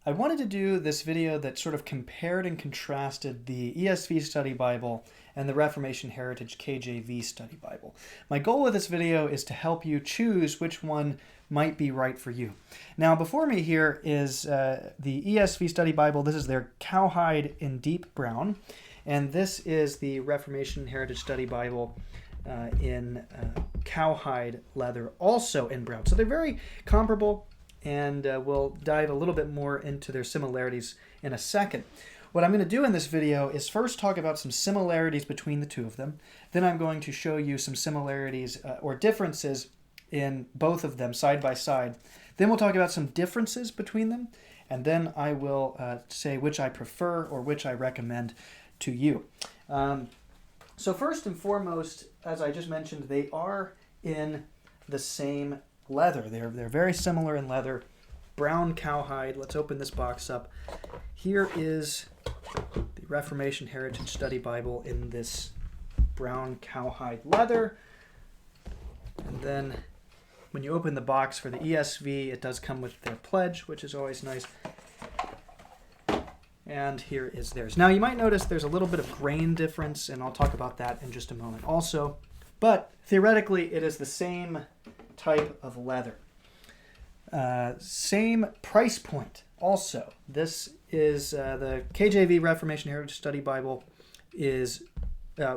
I wanted to do this video that sort of compared and contrasted the ESV Study Bible and the Reformation Heritage KJV Study Bible. My goal with this video is to help you choose which one might be right for you. Now, before me here is the ESV Study Bible. This is their cowhide in deep brown, and this is the Reformation Heritage Study Bible in cowhide leather, also in brown. So they're very comparable, and we'll dive a little bit more into their similarities in a second. What I'm going to do in this video is first talk about some similarities between the two of them. Then I'm going to show you some similarities or differences in both of them side by side. Then we'll talk about some differences between them, and then I will say which I prefer or which I recommend to you. So first and foremost, as I just mentioned, they are in the same leather. They're very similar in leather. Brown cowhide. Let's open this box up. Here is the Reformation Heritage Study Bible in this brown cowhide leather. And then when you open the box for the ESV, it does come with their pledge, which is always nice. And here is theirs. Now, you might notice there's a little bit of grain difference, and I'll talk about that in just a moment also. But theoretically, it is the same type of leather. Same price point also. This is the KJV Reformation Heritage Study Bible is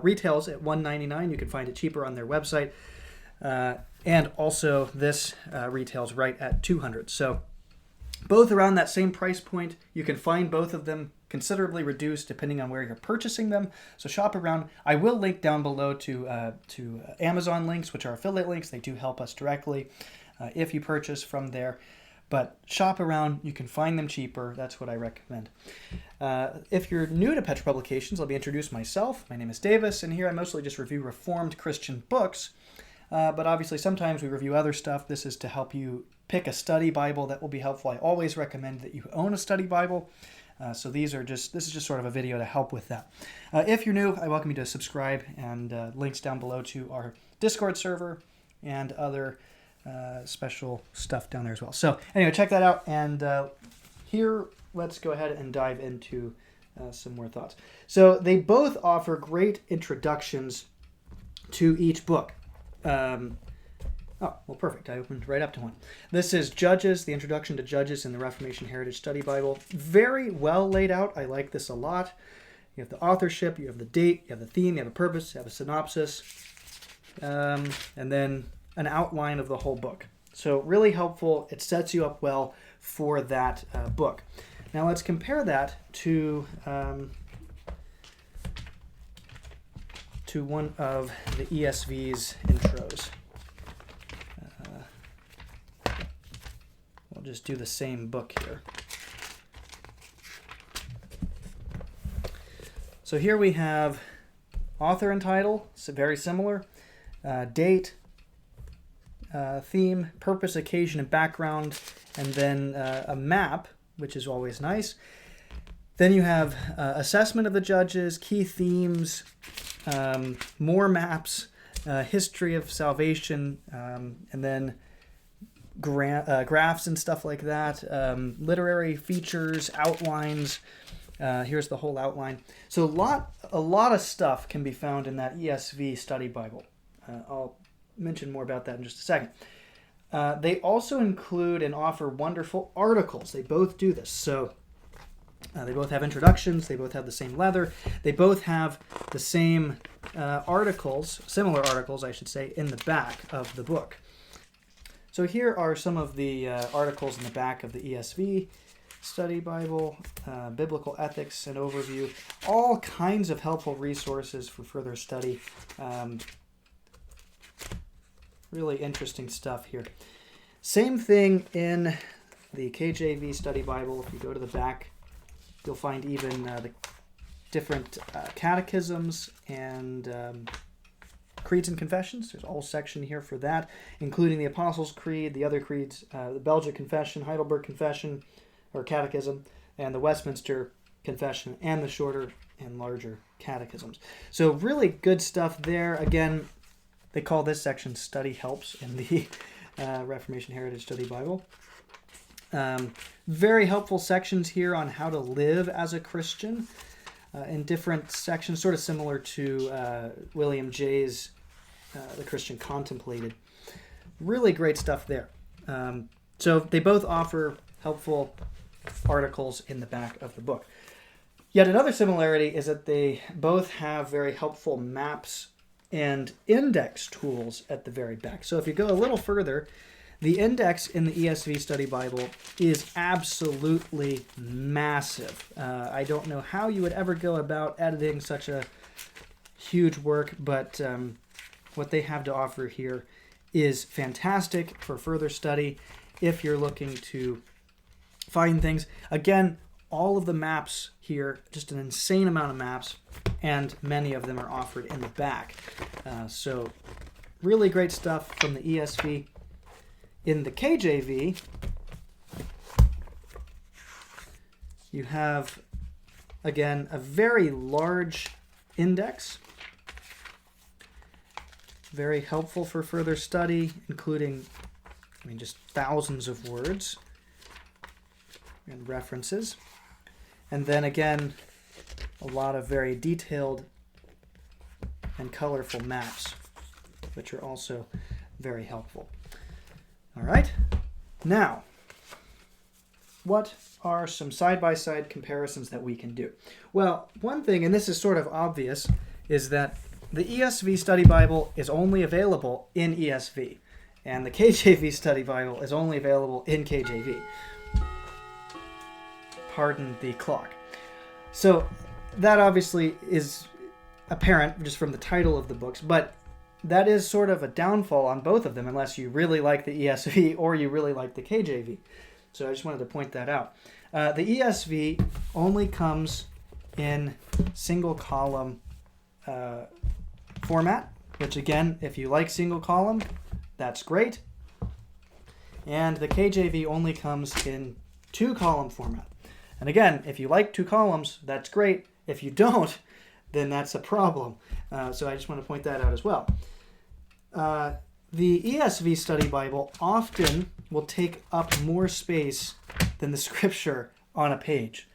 retails at $199. You can find it cheaper on their website. And also this retails right at $200. So both around that same price point. You can find both of them considerably reduced depending on where you're purchasing them. So shop around. I will link down below to Amazon links, which are affiliate links. They do help us directly if you purchase from there. But shop around. You can find them cheaper. That's what I recommend. If you're new to Petra Publications, let me introduce myself. My name is Davis, and here I mostly just review Reformed Christian books. But obviously sometimes we review other stuff. This is to help you pick a study Bible that will be helpful. I always recommend that you own a study Bible. So this is just sort of a video to help with that. If you're new, I welcome you to subscribe, and links down below to our Discord server and other special stuff down there as well. So anyway, check that out. And here, let's go ahead and dive into some more thoughts. So they both offer great introductions to each book. Oh, well, perfect. I opened right up to one. This is Judges, the introduction to Judges in the Reformation Heritage Study Bible. Very well laid out. I like this a lot. You have the authorship, you have the date, you have the theme, you have a purpose, you have a synopsis, and then an outline of the whole book. So really helpful. It sets you up well for that book. Now let's compare that to one of the ESV's intros. We'll just do the same book here. So here we have author and title, so very similar. Date, theme, purpose, occasion, and background, and then a map, which is always nice. Then you have assessment of the judges, key themes, more maps, history of salvation, and then graphs and stuff like that, literary features, outlines. Here's the whole outline. So a lot of stuff can be found in that ESV Study Bible. I'll mention more about that in just a second. They also include and offer wonderful articles. They both do this. So they both have introductions. They both have the same leather. They both have the same articles, similar articles, I should say, in the back of the book. So here are some of the articles in the back of the ESV Study Bible, Biblical Ethics and Overview, all kinds of helpful resources for further study. Really interesting stuff here. Same thing in the KJV Study Bible. If you go to the back, you'll find even the different catechisms and creeds and confessions. There's a whole section here for that, including the Apostles' Creed, the other creeds, the Belgic Confession, Heidelberg Confession, or Catechism, and the Westminster Confession, and the shorter and larger catechisms. So really good stuff there. Again, they call this section Study Helps in the Reformation Heritage Study Bible. Very helpful sections here on how to live as a Christian in different sections, sort of similar to William Jay's The Christian Contemplated. Really great stuff there. So they both offer helpful articles in the back of the book. Yet another similarity is that they both have very helpful maps and index tools at the very back. So if you go a little further, the index in the ESV Study Bible is absolutely massive. I don't know how you would ever go about editing such a huge work, but what they have to offer here is fantastic for further study if you're looking to find things. Again, all of the maps here, just an insane amount of maps, and many of them are offered in the back. So really great stuff from the ESV. In the KJV, you have, again, a very large index, very helpful for further study, including, just thousands of words and references. And then again, a lot of very detailed and colorful maps, which are also very helpful. All right, now, what are some side-by-side comparisons that we can do? Well, one thing, and this is sort of obvious, is that the ESV Study Bible is only available in ESV, and the KJV Study Bible is only available in KJV. Pardon the clock. So that obviously is apparent just from the title of the books, but that is sort of a downfall on both of them unless you really like the ESV or you really like the KJV. So I just wanted to point that out. The ESV only comes in single column format, which again, if you like single column, that's great. And the KJV only comes in 2-column format. And again, if you like 2 columns, that's great. If you don't, then that's a problem. So I just want to point that out as well. The ESV Study Bible often will take up more space than the scripture on a page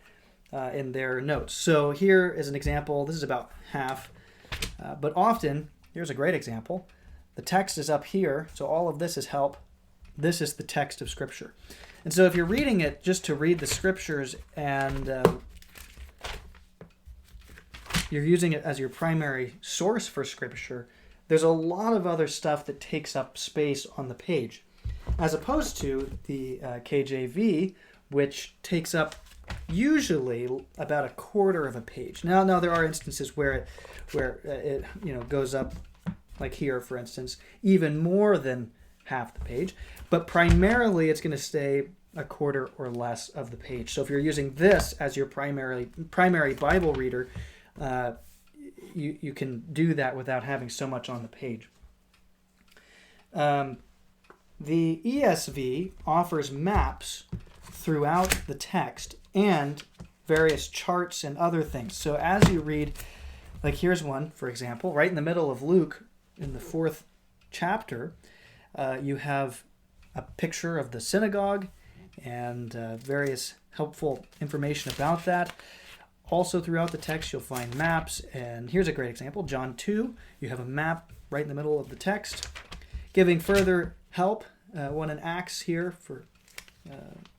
in their notes. So here is an example. This is about half. But often, here's a great example. The text is up here, so all of this is help. This is the text of Scripture. And so if you're reading it just to read the Scriptures and you're using it as your primary source for Scripture, there's a lot of other stuff that takes up space on the page, as opposed to the KJV, which takes up usually about a quarter of a page. Now there are instances where it goes up, like here, for instance, even more than half the page, but primarily it's going to stay a quarter or less of the page. So if you're using this as your primary Bible reader, you can do that without having so much on the page. The ESV offers maps throughout the text and various charts and other things. So as you read, like here's one, for example, right in the middle of Luke, in the 4th chapter, you have a picture of the synagogue and various helpful information about that. Also throughout the text, you'll find maps, and here's a great example. John 2, you have a map right in the middle of the text, giving further help. One in Acts here for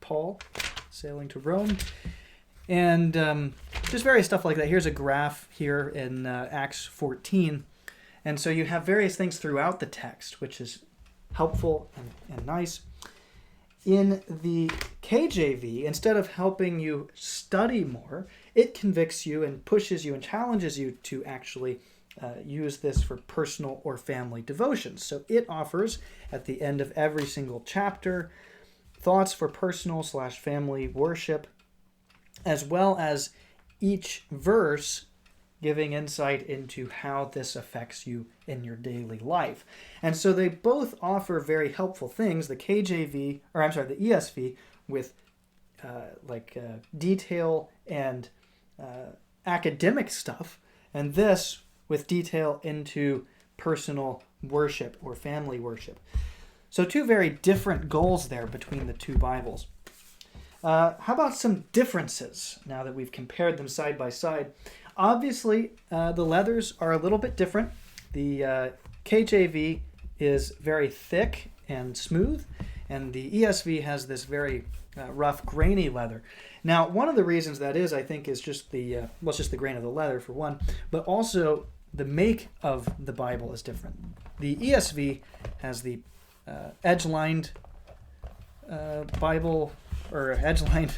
Paul sailing to Rome, and just various stuff like that. Here's a graph here in Acts 14, and so you have various things throughout the text, which is helpful and nice. In the KJV, instead of helping you study more, it convicts you and pushes you and challenges you to actually use this for personal or family devotions. So it offers, at the end of every single chapter, thoughts for personal/family worship, as well as each verse giving insight into how this affects you in your daily life. And so they both offer very helpful things. The ESV with detail and academic stuff, and this with detail into personal worship or family worship. So 2 very different goals there between the 2 Bibles. How about some differences now that we've compared them side by side? Obviously, the leathers are a little bit different. The KJV is very thick and smooth, and the ESV has this very rough, grainy leather. Now, one of the reasons that is, I think, is just it's just the grain of the leather for one, but also the make of the Bible is different. The ESV has the edge-lined Bible, or edge-lined,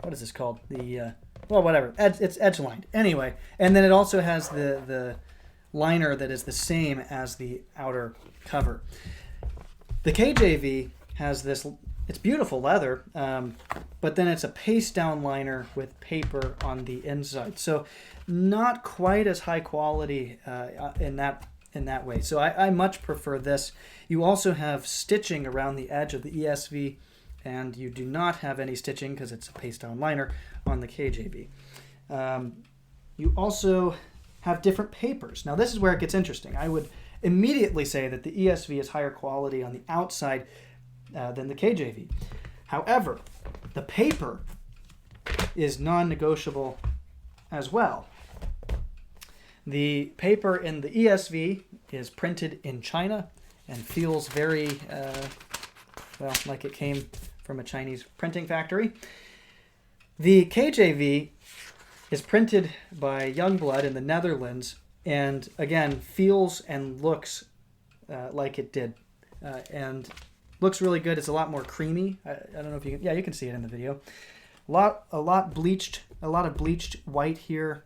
what is this called? It's edge-lined. Anyway, and then it also has the liner that is the same as the outer cover. The KJV has this, it's beautiful leather, but then it's a paste-down liner with paper on the inside. So not quite as high quality in that way. So I much prefer this. You also have stitching around the edge of the ESV, and you do not have any stitching because it's a paste-down liner on the KJV. You also have different papers. Now this is where it gets interesting. I would immediately say that the ESV is higher quality on the outside than the KJV. However, the paper is non-negotiable as well. The paper in the ESV is printed in China and feels very, like it came from a Chinese printing factory. The KJV is printed by Youngblood in the Netherlands, and again, feels and looks like it did, and looks really good. It's a lot more creamy. I don't know if you can, you can see it in the video. A lot of bleached white here,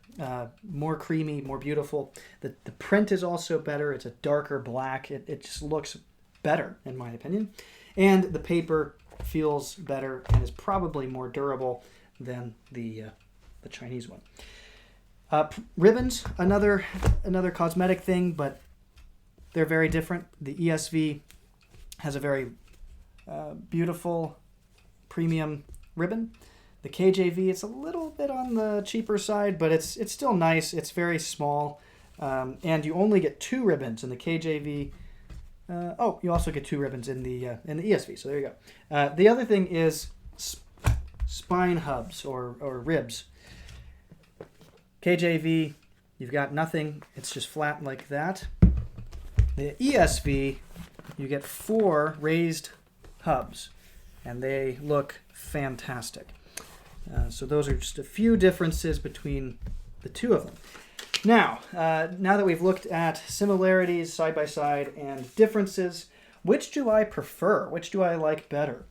more creamy, more beautiful. The print is also better. It's a darker black. It just looks better, in my opinion. And the paper feels better and is probably more durable than the Chinese one. Ribbons, another cosmetic thing, but they're very different. The ESV has a very beautiful premium ribbon. The KJV, it's a little bit on the cheaper side, but it's still nice. It's very small, and you only get 2 ribbons in the KJV. You also get 2 ribbons in the ESV. So there you go. The other thing is spine hubs or ribs. KJV, you've got nothing. It's just flat like that. The ESV, you get 4 raised hubs, and they look fantastic. So those are just a few differences between the two of them. Now that we've looked at similarities side by side and differences, which do I prefer? Which do I like better?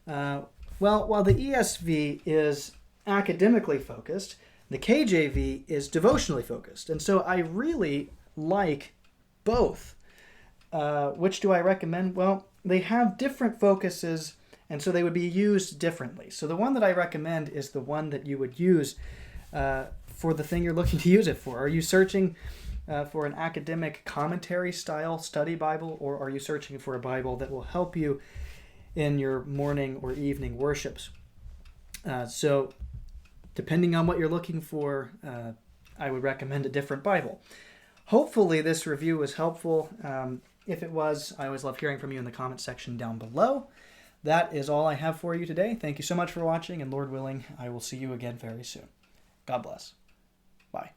While the ESV is academically focused, the KJV is devotionally focused. And so I really like both. Which do I recommend? Well, they have different focuses, and so they would be used differently. So the one that I recommend is the one that you would use for the thing you're looking to use it for. Are you searching for an academic commentary style study Bible, or are you searching for a Bible that will help you in your morning or evening worships? So depending on what you're looking for, I would recommend a different Bible. Hopefully this review was helpful. If it was, I always love hearing from you in the comment section down below. That is all I have for you today. Thank you so much for watching, and Lord willing, I will see you again very soon. God bless. Bye.